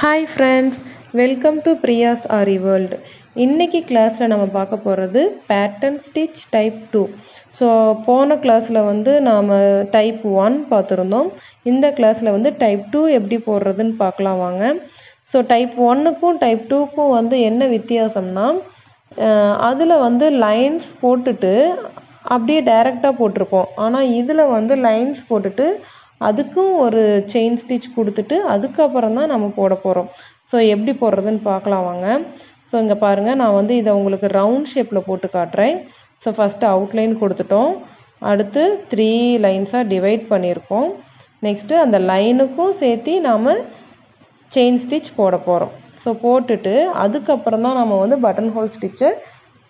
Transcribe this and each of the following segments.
Hi friends, welcome to Priya's Aari World. இன்னைக்கு கிளாஸில் நம்ம பார்க்க போகிறது பேட்டர்ன் ஸ்டிச் டைப் 2. ஸோ போன கிளாஸில் வந்து நாம் டைப் 1 பார்த்துருந்தோம். இந்த கிளாஸில் வந்து டைப் 2 எப்படி போடுறதுன்னு பார்க்கலாம் வாங்க. ஸோ டைப் 1க்கும் டைப் 2க்கும் வந்து என்ன வித்தியாசம்னா அதில் வந்து லைன்ஸ் போட்டுட்டு அப்படியே டைரெக்டாக போட்டிருப்போம். ஆனால் இதில் வந்து லைன்ஸ் போட்டுட்டு அதுக்கும் ஒரு செயின் ஸ்டிச் கொடுத்துட்டு அதுக்கப்புறம் தான் நம்ம போட போகிறோம். ஸோ எப்படி போடுறதுன்னு பார்க்கலாம் வாங்க. ஸோ இங்கே பாருங்கள், நான் வந்து இதை உங்களுக்கு ரவுண்ட் ஷேப்பில் போட்டு காட்டுறேன். ஸோ ஃபஸ்ட்டு அவுட்லைன் கொடுத்துட்டோம். அடுத்து 3 லைன்ஸாக டிவைட் பண்ணியிருக்கோம். நெக்ஸ்ட்டு அந்த லைனுக்கும் சேர்த்து நாம் செயின் ஸ்டிச் போட போகிறோம். ஸோ போட்டுட்டு அதுக்கப்புறம் தான் நம்ம வந்து பட்டன் ஹோல் ஸ்டிச்சை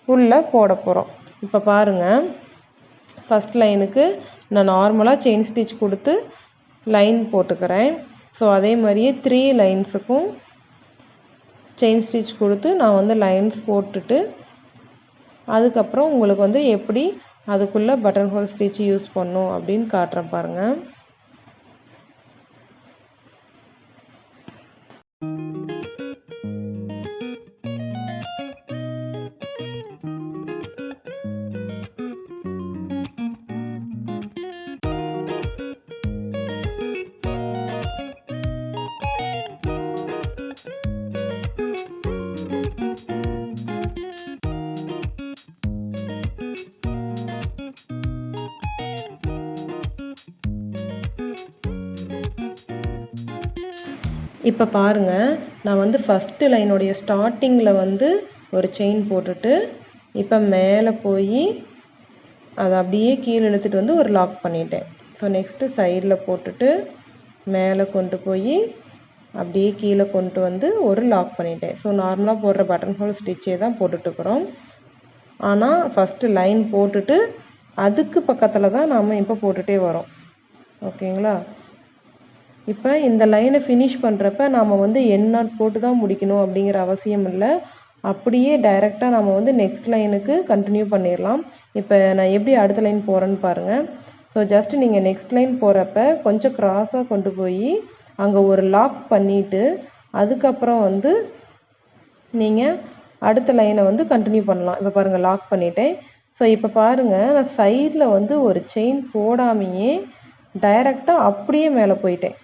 உள்ளே போட போகிறோம். இப்போ பாருங்கள், ஃபஸ்ட் லைனுக்கு நான் நார்மலாக செயின் ஸ்டிச் கொடுத்து லைன் போட்டுக்கிறேன். ஸோ அதே மாதிரியே 3 லைன்ஸுக்கும் செயின் ஸ்டிச் கொடுத்து நான் வந்து லைன்ஸ் போட்டுட்டு அதுக்கப்புறம் உங்களுக்கு வந்து எப்படி அதுக்குள்ளே பட்டன் ஹோல் ஸ்டிச் யூஸ் பண்ணும் அப்படின்னு காட்டுறேன் பாருங்கள். இப்போ பாருங்கள், நான் வந்து ஃபஸ்ட்டு லைனுடைய ஸ்டார்டிங்கில் வந்து ஒரு செயின் போட்டுட்டு இப்போ மேலே போய் அதை அப்படியே கீழே இழுத்துட்டு வந்து ஒரு லாக் பண்ணிட்டேன். ஸோ நெக்ஸ்ட்டு சைடில் போட்டுட்டு மேலே கொண்டு போய் அப்படியே கீழே கொண்டு வந்து ஒரு லாக் பண்ணிட்டேன். ஸோ நார்மலாக போடுற பட்டன் ஹோல் ஸ்டிச்சே தான் போட்டுட்ருக்குறோம். ஆனால் ஃபஸ்ட்டு லைன் போட்டுட்டு அதுக்கு பக்கத்தில் தான் நாம் இப்போ போட்டுகிட்டே வரோம். ஓகேங்களா? இப்போ இந்த லைனை ஃபினிஷ் பண்ணுறப்ப நாம் வந்து என் நாட் போட்டு தான் முடிக்கணும் அப்படிங்கிற அவசியம் இல்லை. அப்படியே டைரெக்டாக நம்ம வந்து நெக்ஸ்ட் லைனுக்கு கண்டினியூ பண்ணிடலாம். இப்போ நான் எப்படி அடுத்த லைன் போகிறேன்னு பாருங்கள். ஸோ ஜஸ்ட்டு நீங்கள் நெக்ஸ்ட் லைன் போகிறப்ப கொஞ்சம் க்ராஸாக கொண்டு போய் அங்கே ஒரு லாக் பண்ணிவிட்டு அதுக்கப்புறம் வந்து நீங்கள் அடுத்த லைனை வந்து கண்டினியூ பண்ணலாம். இப்போ பாருங்கள், லாக் பண்ணிட்டேன். ஸோ இப்போ பாருங்கள், நான் சைடில் வந்து ஒரு செயின் போடாமையே டைரெக்டாக அப்படியே மேலே போயிட்டேன்.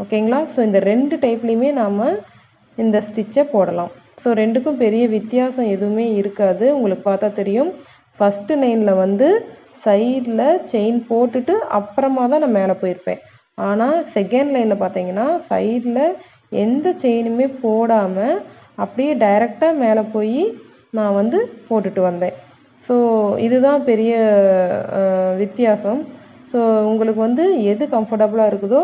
ஓகேங்களா? ஸோ இந்த 2 டைப்லேயுமே நாம் இந்த ஸ்டிச்சை போடலாம். ஸோ 2க்கும் பெரிய வித்தியாசம் எதுவுமே இருக்காது. உங்களுக்கு பார்த்தா தெரியும். ஃபஸ்ட்டு லைனில் வந்து சைடில் செயின் போட்டுட்டு அப்புறமா தான் நான் மேலே போயிருப்பேன். ஆனால் செகண்ட் லைனில் பார்த்தீங்கன்னா சைடில் எந்த செயினுமே போடாமல் அப்படியே டைரெக்டாக மேலே போய் நான் வந்து போட்டுட்டு வந்தேன். ஸோ இதுதான் பெரிய வித்தியாசம். ஸோ உங்களுக்கு வந்து எது கம்ஃபர்டபுளாக இருக்குதோ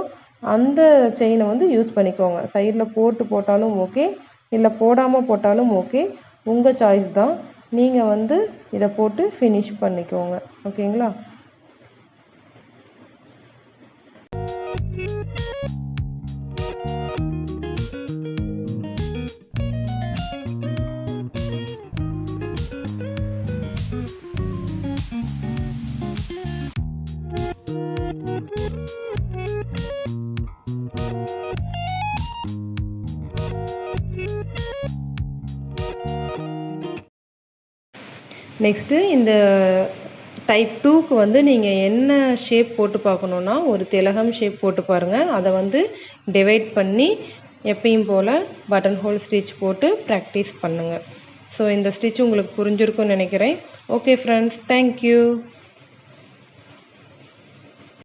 அந்த செயினை வந்து யூஸ் பண்ணிக்கோங்க. சைடில் போட்டாலும் ஓகே, இல்லை போடாமல் போட்டாலும் ஓகே, உங்கள் சாய்ஸ் தான். நீங்கள் வந்து இதை போட்டு ஃபினிஷ் பண்ணிக்கோங்க. ஓகேங்களா? நெக்ஸ்ட்டு இந்த டைப் 2க்கு வந்து நீங்கள் என்ன ஷேப் போட்டு பார்க்கணுன்னா ஒரு திலகம் ஷேப் போட்டு பாருங்கள். அதை வந்து டிவைட் பண்ணி எப்பயும் போல் பட்டன் ஹோல் ஸ்டிச் போட்டு ப்ராக்டிஸ் பண்ணுங்கள். ஸோ இந்த ஸ்டிச் உங்களுக்கு புரிஞ்சிருக்குன்னு நினைக்கிறேன். Okay friends, thank you.